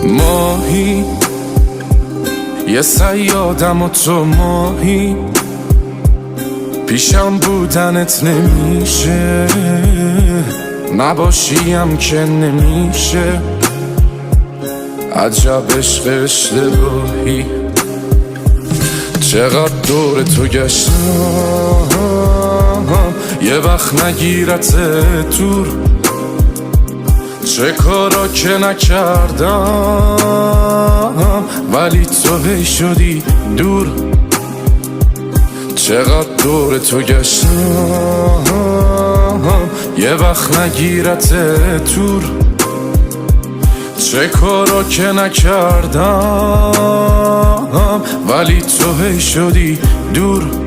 ماهی یه صیادم و تو ماهی، پیشم بودنت نمیشه، نباشیم که نمیشه. عجب عشق اشتباهی، چقدر دور تو گشتم یه وقت نگیرت دور. چه کارا که نکردم ولی تو هی شدی دور. چقدر دور تو گشتم یه وقت نگیرت دور. چه کارا که نکردم ولی تو هی شدی دور.